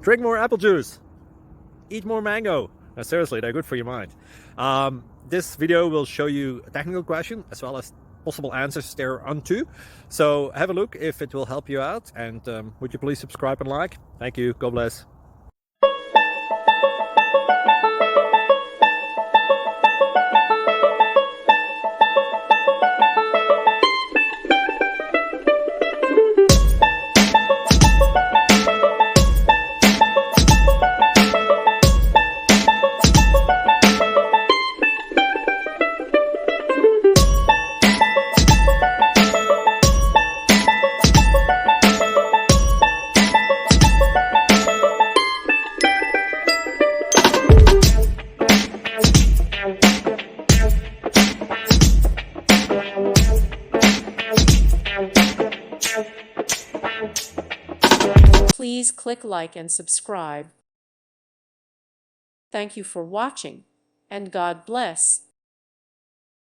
Drink more apple juice. Eat more mango. No, seriously, they're good for your mind. This video will show you a technical question as well as possible answers thereunto. So have a look if it will help you out, and would you please subscribe and like? Thank you. God bless. Please click like and subscribe. Thank you for watching, and God bless.